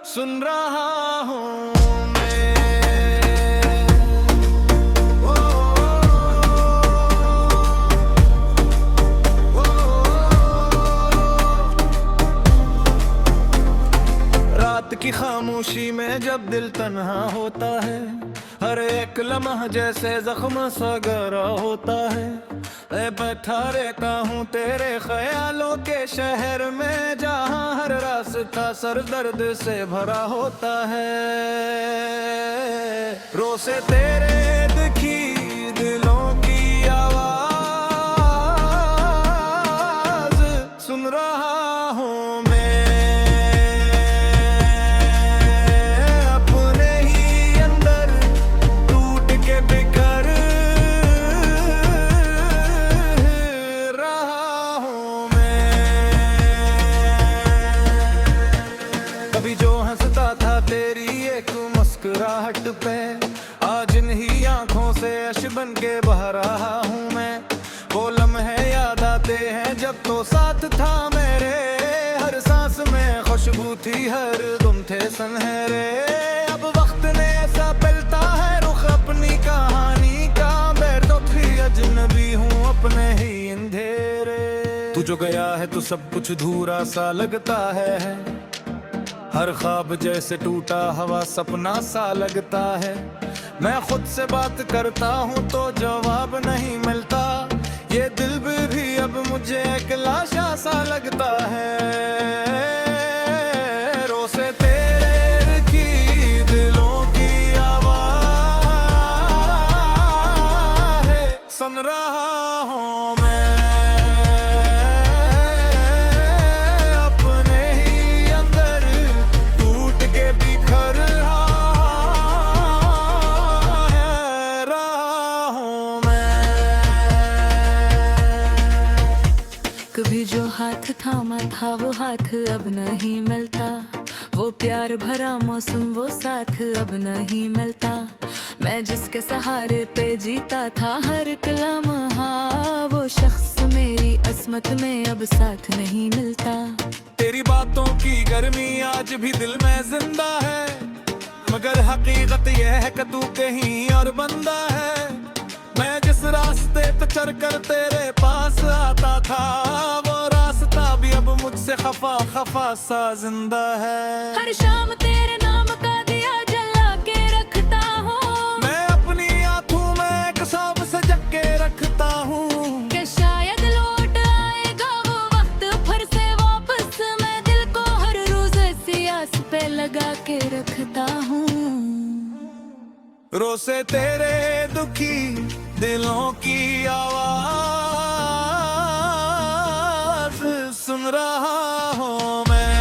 सुन रहा हूँ रात की खामोशी में जब दिल तन्हा होता है, हर एक लम्हा जैसे जख्म सा गहरा होता है। मैं बैठा रहता हूँ तेरे ख्यालों के शहर में, जहाँ हर रास्ता सर दर्द से भरा होता है। रो से तेरे दुखी दिलों की आवाज सुन रहा हूँ मुस्कुराहट पे, आज इन्हीं आंखों से अश बन के बह रहा हूँ मैं। वो लम्हे याद आते हैं जब तो साथ था मेरे, हर सांस में खुशबू थी, हर दम थे सुनहरे। अब वक्त ने ऐसा पलटा है रुख अपनी कहानी का, मैं तो भी अजनबी हूँ अपने ही अंधेरे। तू जो गया है तो सब कुछ धूरा सा लगता है, हर ख्वाब जैसे टूटा हवा सपना सा लगता है। मैं खुद से बात करता हूँ तो जवाब नहीं मिलता, ये दिल भी अब मुझे एक लाशा सा लगता है। रो से तेरे की दिलों की आवाज़ है सुन रहा हूँ मैं। कभी जो हाथ थामा था वो हाथ अब नहीं मिलता, वो प्यार भरा मौसम वो साथ अब नहीं मिलता। मैं जिसके सहारे पे जीता था हर एक लम्हा, वो शख्स मेरी अस्मत में अब साथ नहीं मिलता। तेरी बातों की गर्मी आज भी दिल में जिंदा है, मगर हकीकत यह है कि तू कहीं और बंदा है। मैं जिस रास्ते पे चल कर तेरे पास आता था, वो रास्ता भी अब मुझसे खफा खफा सा जिंदा है। हर शाम तेरे नाम का दिया जला के रखता हूँ, मैं अपनी आंखों में एक सांप सजा के रखता हूँ कि शायद लौट आएगा वो वक्त फिर से वापस। मैं दिल को हर रोज ऐसी आस पे लगा के रखता हूँ। रो से तेरे दुखी दिलों की आवाज़ सुन रहा हूँ मैं।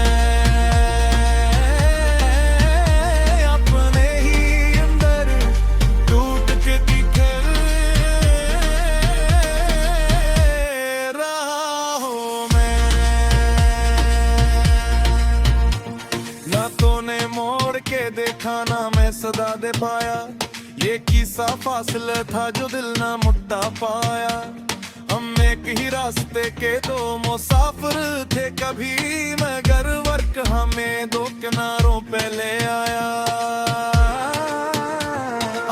अपने ही अंदर टूट के बिखर रहा हूँ मैं। ना तूने मोड़ के देखा ना मैं सदा दे पाया, ये किस्सा फासला था जो दिल ना मुद्दा पाया। हम एक ही रास्ते के दो मुसाफिर थे कभी, मगर वर्क हमें दो किनारों पे ले आया।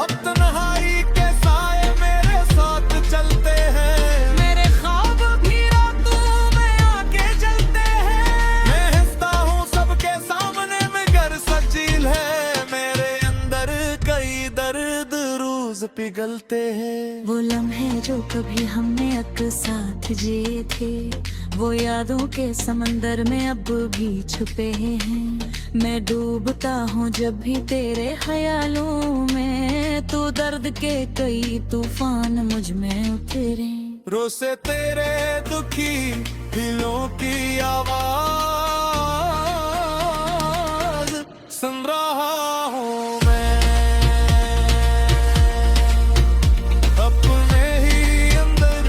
अब तन्हाई के साए मेरे साथ चलते हैं, मेरे ख्वाब भी रातों में आके जलते हैं। मैं हंसता हूँ सबके सामने मगर सजील है, मेरे अंदर कई दर्द रोज पिघलते हैं। वो लम्हे जो कभी हमने एक साथ जिए थे, वो यादों के समंदर में अब भी छुपे हैं। मैं डूबता हूँ जब भी तेरे ख्यालों में, तो दर्द के कई तूफान मुझ में उतरे। रो से तेरे दुखी दिलों की आवाज़ सुन रहा हूँ मैं। अपने ही अंदर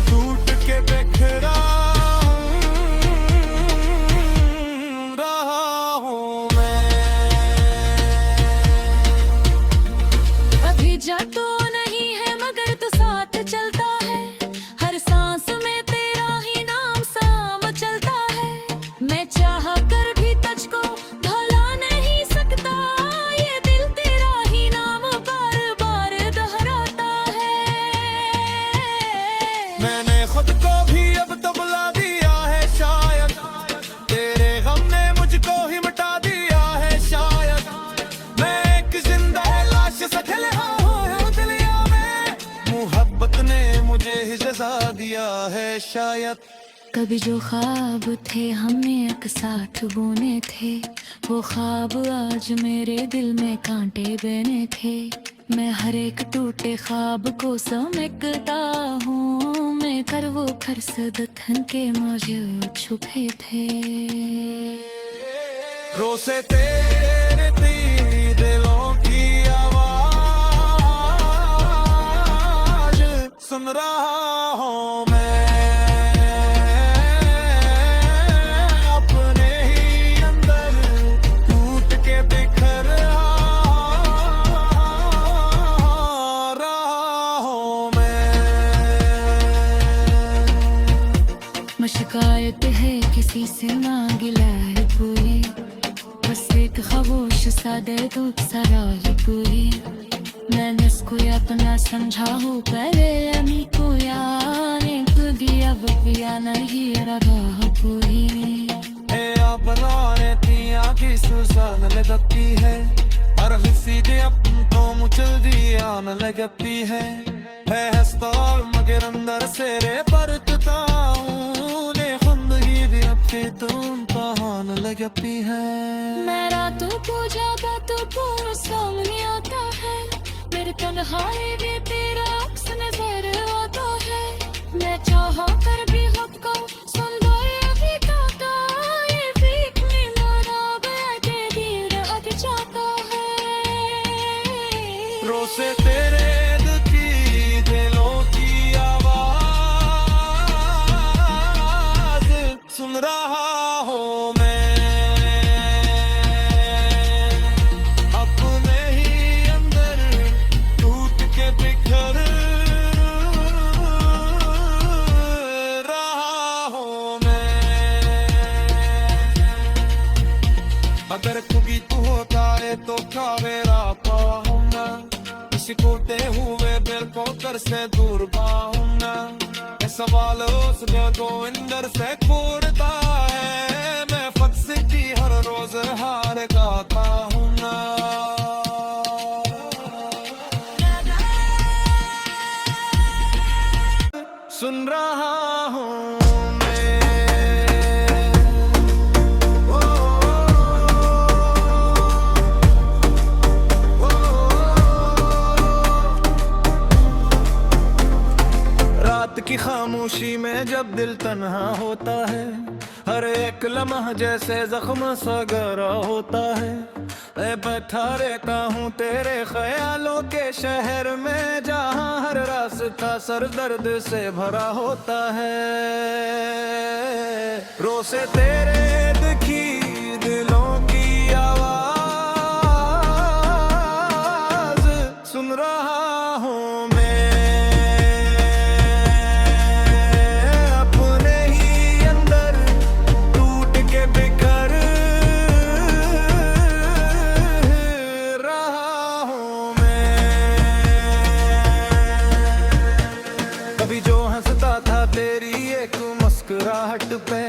टूट के बिखरा रहा हूँ मैं। अभी जा तो नहीं है मगर तो साथ चलता है, हर सांस में तेरा ही नाम साम चलता है। मैं चाह कर भी तुझको भुलाने शायद। कभी जो ख्वाब थे हमने एक साथ बुने थे, वो ख्वाब आज मेरे दिल में कांटे बने थे। मैं हर एक टूटे ख्वाब को समेटता हूँ, मैं कर वो खरसदतन के मौजूद छुपे थे। रोसे तेरे दिलों की आवाज सुन रहा हूँ मैं, अपने ही अंदर टूट के बिखर रहा हूँ मैं। शिकायत है किसी से ना गिला है कोई, बस एक खामोश सा दे दूध सा राज कोई। मैंने इसको अपना समझा हो पहले अमी को याने खुद अब पिया नहीं रहा कोई। बनाने तिया की सुसान लगती है, हर किसी के अपन तो मुझे दियान लगती है हंसता मगर अंदर से रे परतता हूँ, ने खुंदगी भी अपनी तुम कहान लगती है। मैं रातों को जागा तो पूरा सामने आता है, मेरे तन्हाई भी तेरा अक्स नजर आता है। मैं चाहा कर भी हक को सुन लो ये भी कहता, ये भीख में मारा बैठे दिल अग जाता है। रोसे तेरे दिलों की आवाज सुन रहा हूँ मैं, अपने ही अंदर टूट के बिखर रहा हूँ मैं। अगर कभी तू होता है तो क्या मेरा पाऊंगा, किसी कोटे हुए दिल को कर से दूर पाऊंगा। सवाल उस गोविंदर से कूदता है, मैं फक्स की हर रोज हार गाता हूँ ना। सुन रहा हूँ की खामोशी में जब दिल तन्हा होता है, हर एक लम्हा जैसे जख्म सा गहरा होता है। मैं बैठा रहता हूँ तेरे ख्यालों के शहर में, जहाँ हर रास्ता सर दर्द से भरा होता है। रोसे तेरे दुखी दिलों की आवाज सुन रहा हूँ मैं, अपने ही अंदर टूट के बिखर रहा हूँ मैं। कभी जो हंसता था तेरी एक मुस्कुराहट पे,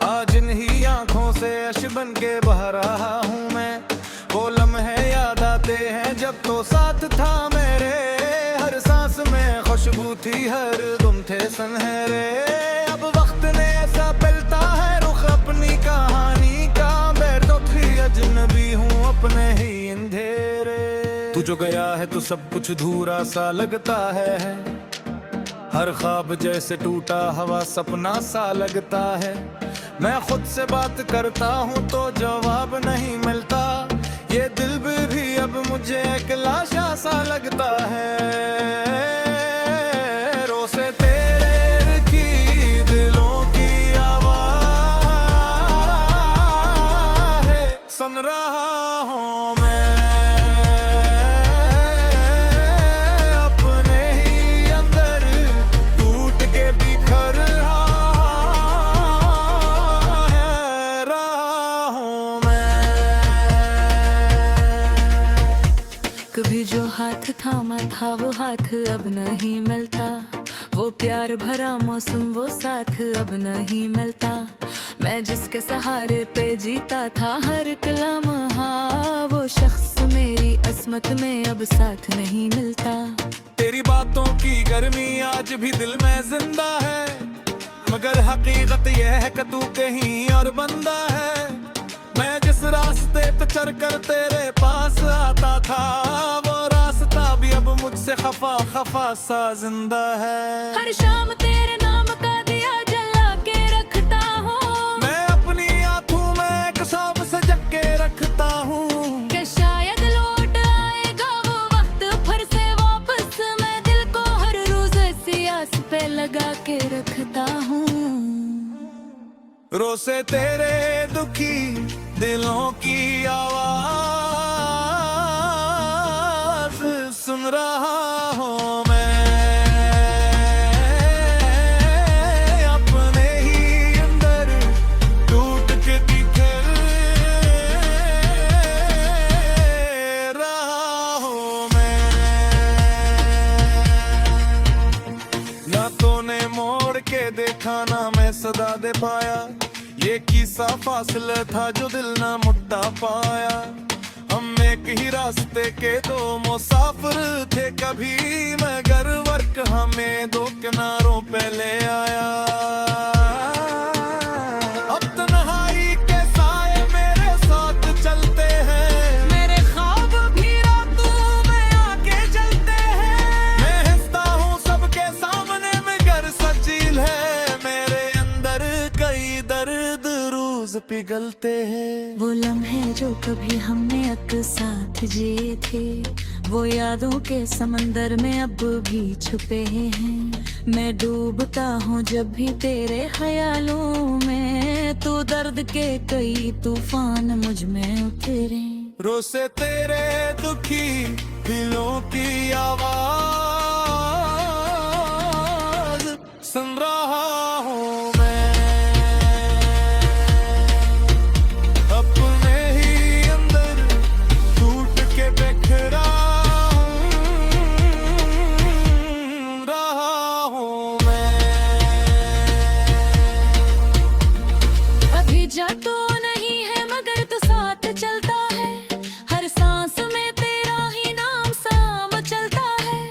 आज इन्हीं आंखों से अश बन के बह रहा हूँ मैं। वो लम्हे याद आते हैं जब तो साथ था मेरे, हर सांस में खुशबू थी हर दम थे सुनहरे। अब वक्त ने ऐसा पलटा है रुख अपनी कहानी का, मैं तो थी अजनबी हूँ अपने ही अंधेरे। तू जो गया है तो सब कुछ धूरा सा लगता है, हर ख्वाब जैसे टूटा हवा सपना सा लगता है। मैं खुद से बात करता हूँ तो जवाब नहीं मिलता, ये दिल भी अब मुझे एक लाशा सा लगता है। रोसे तेरे की दिलों की आवाज सुन रहा हूँ मैं, अपने ही अंदर टूट के बिखर रहा हूँ मैं। कभी जो हाथ थामा था वो हाथ अब नहीं मिलता, वो प्यार भरा मौसम वो साथ अब नहीं मिलता। मैं जिसके सहारे पे जीता था हर एक लम्हा, वो शख्स मेरी अस्मत में अब साथ नहीं मिलता। तेरी बातों की गर्मी आज भी दिल में जिंदा है, मगर हकीकत यह है कि तू कहीं और बंदा है। मैं जिस रास्ते पे चल कर तेरे पास आता था, वो रास्ता भी अब मुझसे खफा खफा सा जिंदा है। हर शाम तेरे नाम का दिया जला के रखता हूँ, मैं अपनी आंखों में एक सांप सजग के रखता हूँ कि शायद लौट आएगा वो वक्त फिर से वापस। मैं दिल को हर रोज ऐसी आस पे लगा के रखता हूँ। रोसे तेरे दुखी दिलों की आवाज सुन रहा हूँ मैं, अपने ही अंदर टूट के बिखर रहा हूँ मैं। ना तूने मोड़ के देखा ना मैं सदा दे पाया, ये किस्सा फासला था जो दिल ना मुट्टा पाया। हम एक ही रास्ते के दो मुसाफिर थे कभी, मगर वर्क हमें दो किनारों पे ले आया। अब तन्हाई के साए मेरे साथ चलते हैं, मेरे ख्वाब भी रातों में आके जलते हैं। मैं हंसता हूँ सबके सामने मगर सचील है, मेरे अंदर कई दर्द रोज पिघलते हैं। वो लम्हे जो कभी हमने एक साथ जिए थे, वो यादों के समंदर में अब भी छुपे हैं। मैं डूबता हूँ जब भी तेरे ख्यालों में, तो दर्द के कई तूफान मुझ में उतरे। रोसे तेरे दुखी दिलों की आवाज सुन रहा हूँ मैं, अपने ही अंदर टूट के बिखरा रहा हूँ मैं। अभी जा तो नहीं है मगर तू साथ चलता है, हर सांस में तेरा ही नाम साम चलता है।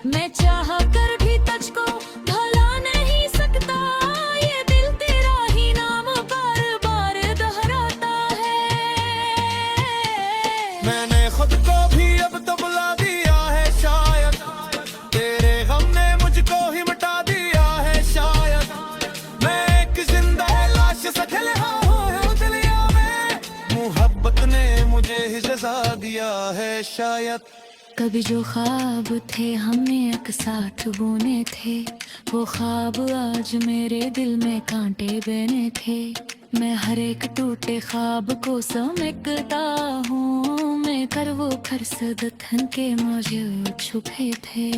मैं चाह कर भी तुझको भुला नहीं सकता, ये दिल तेरा ही नाम बार बार दोहराता है। मैंने खुद को भी अब तो बुला दिया है शायद, तेरे गम ने मुझको ही मिटा दिया है शायद। मैं एक जिंदा लाश सा खिल रहा हूँ दुनिया में, मोहब्बत ने मुझे ही सजा दिया है शायद। कभी जो ख्वाब थे हमने एक साथ बुने थे, वो ख्वाब आज मेरे दिल में कांटे बने थे। मैं हर एक टूटे ख्वाब को समेटता हूँ, मैं कर वो खरसदतन के मुझे छुपे थे।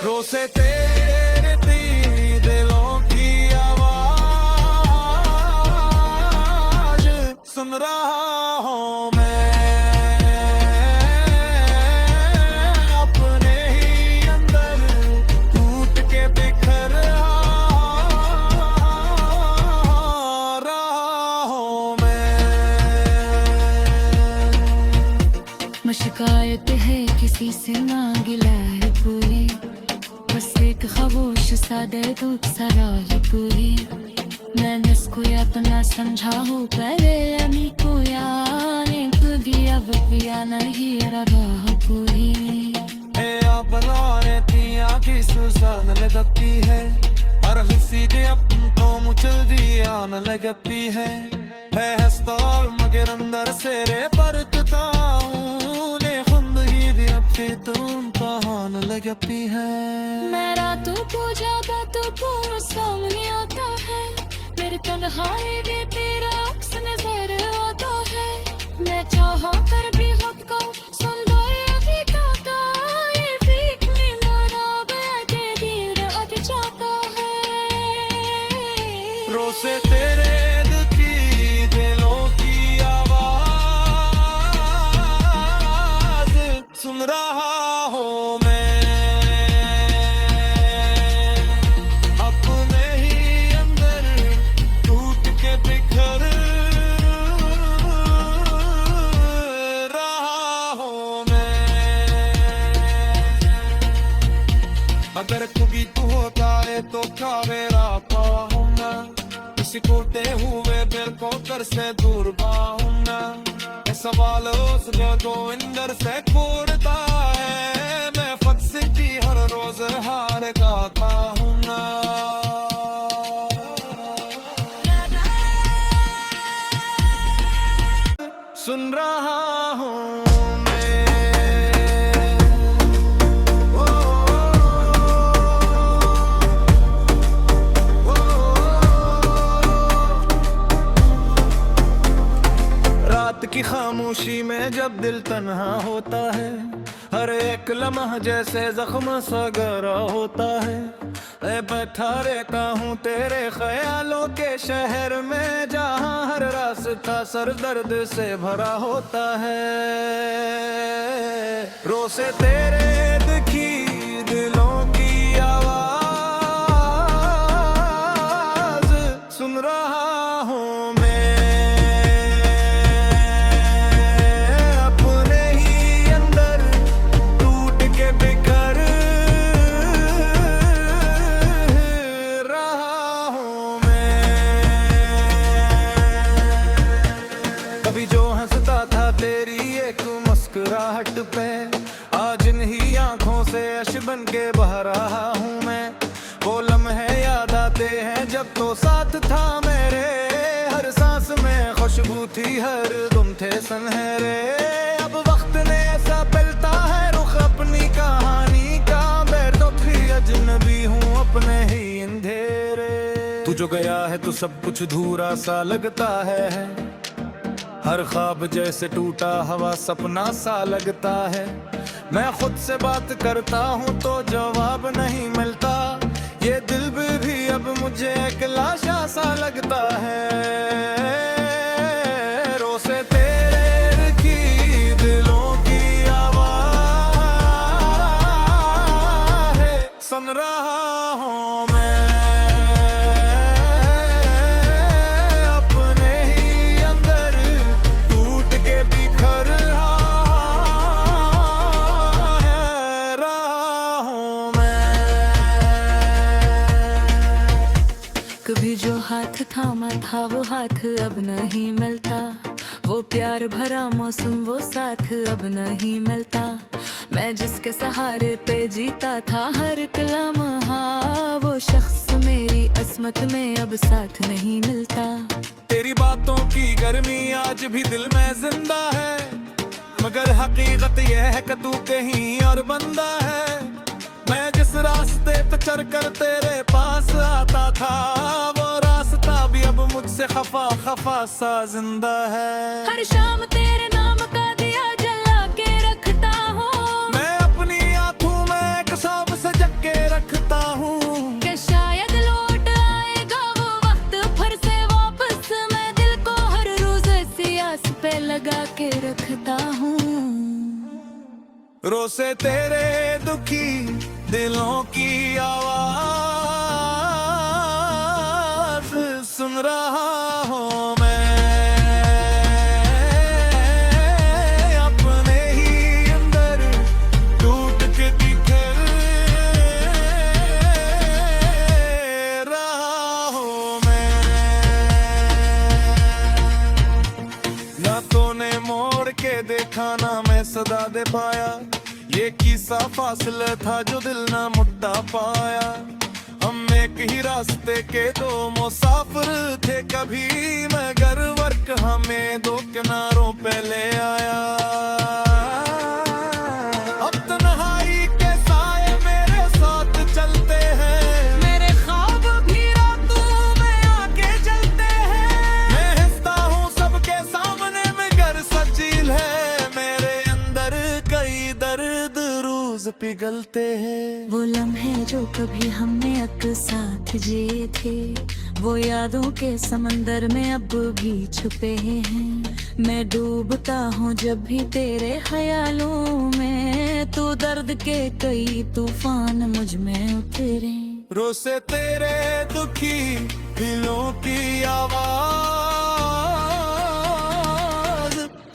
रोसे तेरे दिलों की आवाज सुन रहा हूँ मैं, अपने ही अंदर टूट के बिखर रहा हूँ मैं। शिकायत है किसी से ना गिला है पूरी, बस एक खामोश सा दर्द सारा है पूरी। मैंने इसको या तो ना समझा हो पहले अमी को, यानी खुदी अब पिया नहीं रहा पूरी। बनाने दिया की सुसान लगती है, हर हंसी के अपनों मुझे दिया न लगती है हस्ताल मगर अंदर से रे परतता हूँ, ने खुद ही भी अपनी तुम कहान लगती है। मैं रातों को जागा तो पूरा सामने आता है, मेरे तन्हाई में तेरा अक्स नजर आता है। मैं चाहा कर भी खुद को सुन दो ये भी कहता, ये भीख में मरा बैठे दिल अट जाता है। रोसे तेरे दुखी दिलों की आवाज सुन रहा हूँ मैं, अपने ही अंदर टूट के बिखर सिकुड़ते हुए दिल को कर से दूर पाऊंगा। ये सवाल उस जोगिंदर से कूदता है, मैं फट सिटी हर रोज हार गाता हूँ ना। सुन रहा हूँ रात की खामोशी में जब दिल तन्हा होता है, हर एक लम्हा जैसे जख्म सा गहरा होता है। मैं बैठा रहता हूँ तेरे ख्यालों के शहर में, जहाँ हर रास्ता सर दर्द से भरा होता है। रो से तेरे दुखी दिलों की आवाज सुन रहा हूँ मैं। कभी जो हंसता था तेरी एक मुस्कुराहट पे, आज इन्हीं आंखों से अश बन के बह रहा हूँ मैं। वो लम्हे याद आते हैं जब तो साथ था मेरे, हर सांस में खुशबू थी हर दम थे सुनहरे। अब वक्त ने ऐसा पलटा है रुख अपनी कहानी का, मैं तो भी अजनबी हूँ अपने ही अंधेरे। तू जो गया है तो सब कुछ धूरा सा लगता है, हर ख्वाब जैसे टूटा हुआ सपना सा लगता है। मैं खुद से बात करता हूँ तो जवाब नहीं मिलता, ये दिल भी अब मुझे एक लाशा सा लगता है। रो से तेरे की दिलों की आवाज़ है सुन रहा हूँ मैं। कभी जो हाथ थामा था वो हाथ अब नहीं मिलता, वो प्यार भरा मौसम वो साथ अब नहीं मिलता। मैं जिसके सहारे पे जीता था हर एक लम्हा, वो शख्स मेरी अस्मत में अब साथ नहीं मिलता। तेरी बातों की गर्मी आज भी दिल में जिंदा है, मगर हकीकत यह है कि तू कहीं और बंदा है। मैं जिस रास्ते पे चल कर तेरे पास आता था, वो रास्ता भी अब मुझसे खफा खफा सा जिंदा है। हर शाम तेरे नाम का दिया जला के रखता हूँ, मैं अपनी आंखों में एक सांप सजग के रखता हूँ कि शायद लौट आएगा वो वक्त फिर से वापस। मैं दिल को हर रोज ऐसी आस पे लगा के रखता हूँ। रो से तेरे दुखी दिलों की आवाज़ सुन रहा हूँ मैं। अपने ही अंदर टूट के बिखर रहा हूँ मैं। ना तूने मोड़ के देखा ना मैं सदा दे पाया, ये किस्सा फासला था जो दिल ना मुट्टा पाया। हम एक ही रास्ते के दो मुसाफिर थे कभी, मगर वर्क हमें दो किनारों पे ले आया। अब तन्हाई के साए मेरे साथ चलते हैं, मेरे ख्वाब भी रातों में आके चलते हैं। मैं हंसता हूँ सबके सामने मगर सचील है, मेरे अंदर कई दर्द रोज पिघलते हैं। वो लम्हे जो कभी हमने एक साथ जिए थे, वो यादों के समंदर में अब भी छुपे हैं। मैं डूबता हूँ जब भी तेरे ख्यालों में, तू दर्द के कई तूफान मुझ में उतरे। रो से तेरे दुखी दिलों की आवाज़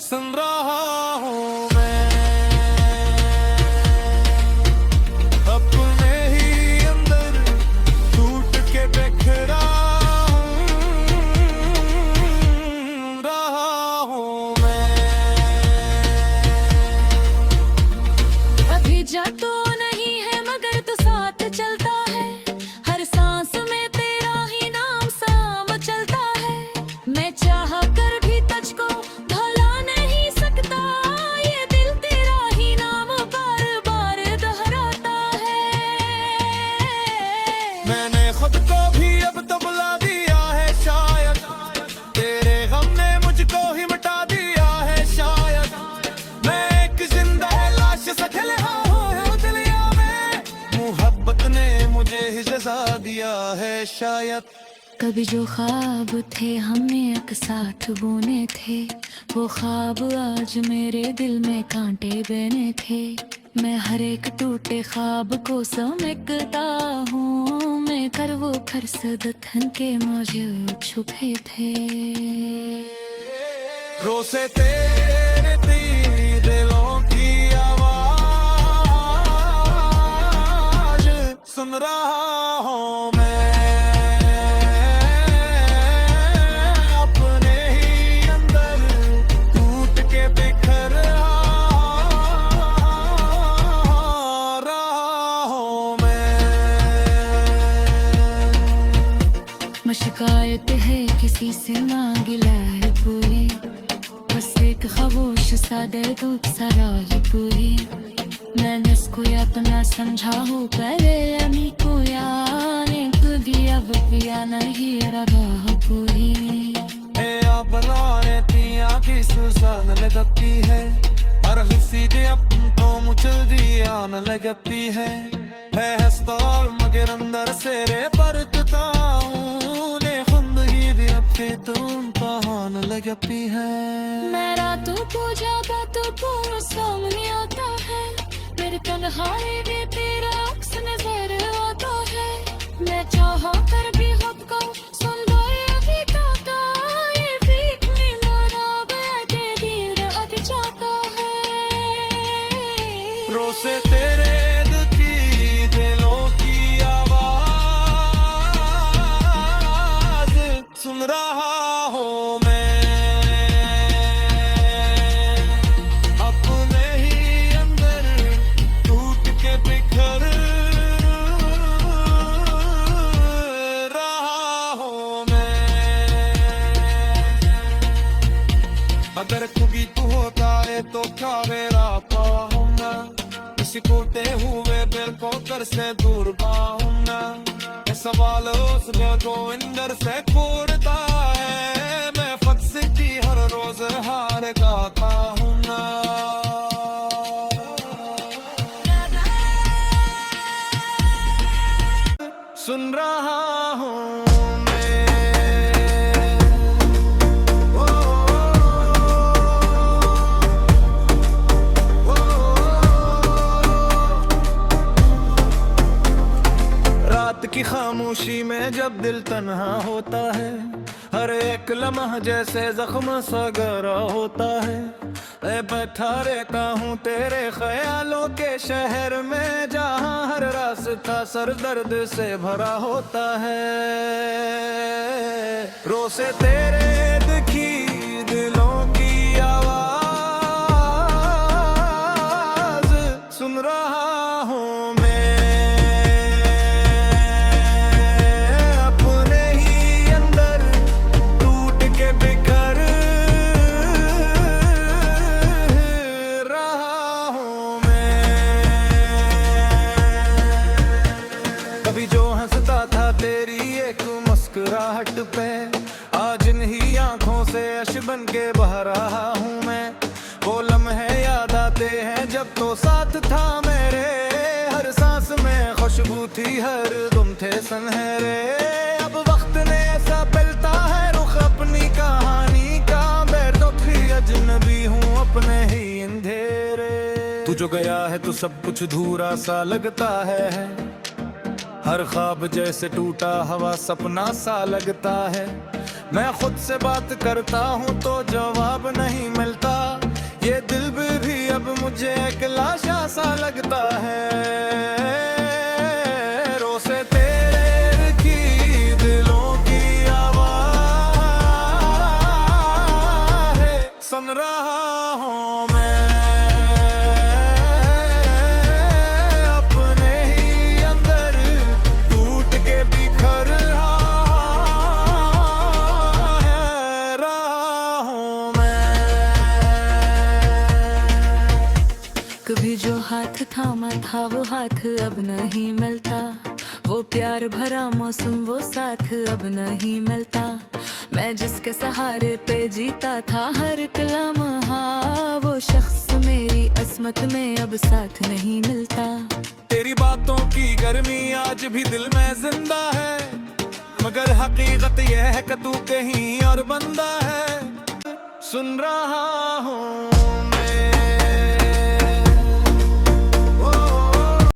सुन रहा हूँ मैं। अपने ही अंदर टूट के बिखरा है शायद। कभी जो ख्वाब थे हमने एक साथ बुने थे, वो ख्वाब आज मेरे दिल में कांटे बने थे। मैं हर एक टूटे ख्वाब को समेटता हूँ, मैं कर वो खरसदतन के मौजूद छुपे थे। रोसे तेरे दिलों की आवाज सुन रहा हूँ मैं, अपने ही अंदर टूट के बिखर रहा हूँ मैं। शिकायत है किसी से ना गिला है पूरी, बस एक खामोश सा दर्द सा राह पूरी। मैंने इसको अपना समझा हो पहले अमी को याने खुदी अब पिया नहीं रहा पूरी। आप बनाने पिया की सुसान लगती है, हर किसी दे अपनों मुझे दिया न लगती है हंसता और मगर अंदर से रे परतता हूँ, ने खुद ही दे अपने तुम कहान लगती है। मैं रातों को जागा तो पूरा सामने आता है, मेरे तन्हाई में तेरा अक्स नजर आता है। मैं चाहा कर भी खुद को सुन लो ये भी कहता, ये भीख में मरा बैठे दिल अति चाहता है। रोसे तेरे दिलों की आवाज सुन रहा हूँ मैं, अपने ही अंदर टूट के बिखर रहा हूँ मैं। अगर कभी तू होता है तो क्या मेरा पाऊंगा, किसी टूटे हुए दिल को कर से दूर पाऊंगा। ये सवाल उस गोविंदर से पूछता है, मैं फंसती हर रोज हार गाता हूँ ना। सुन रहा हूँ की खामोशी में जब दिल तन्हा होता है, हर एक लम्हा जैसे जख्म सा गहरा होता है। मैं बैठा रहता हूँ तेरे ख्यालों के शहर में, जहाँ हर रास्ता सर दर्द से भरा होता है। रोसे तेरे दिलों की आवाज सुन रहा हूँ मुस्कुराहट पे, आज इन्हीं आंखों से अश बन के बह रहा हूँ मैं। वो लम्हे याद आते हैं जब तो साथ था मेरे, हर सांस में खुशबू थी हर दम थे सुनहरे। अब वक्त ने ऐसा पलटा है रुख अपनी कहानी का, मैं तो भी अजनबी हूँ अपने ही अंधेरे। तू जो गया है तो सब कुछ धूरा सा लगता है, हर ख्वाब जैसे टूटा हवा सपना सा लगता है। मैं खुद से बात करता हूँ तो जवाब नहीं मिलता, ये दिल भी अब मुझे एक लाशा सा लगता है। रोसे तेरे दिलों की आवाज सुन रहा हूँ मैं, कभी जो हाथ थामा था वो हाथ अब नहीं मिलता, वो प्यार भरा मौसम वो साथ अब नहीं मिलता। मैं जिसके सहारे पे जीता था हर एक लम्हा, वो शख्स मेरी अस्मत में अब साथ नहीं मिलता। तेरी बातों की गर्मी आज भी दिल में जिंदा है, मगर हकीकत यह है कि तू कहीं और बंदा है। सुन रहा हूँ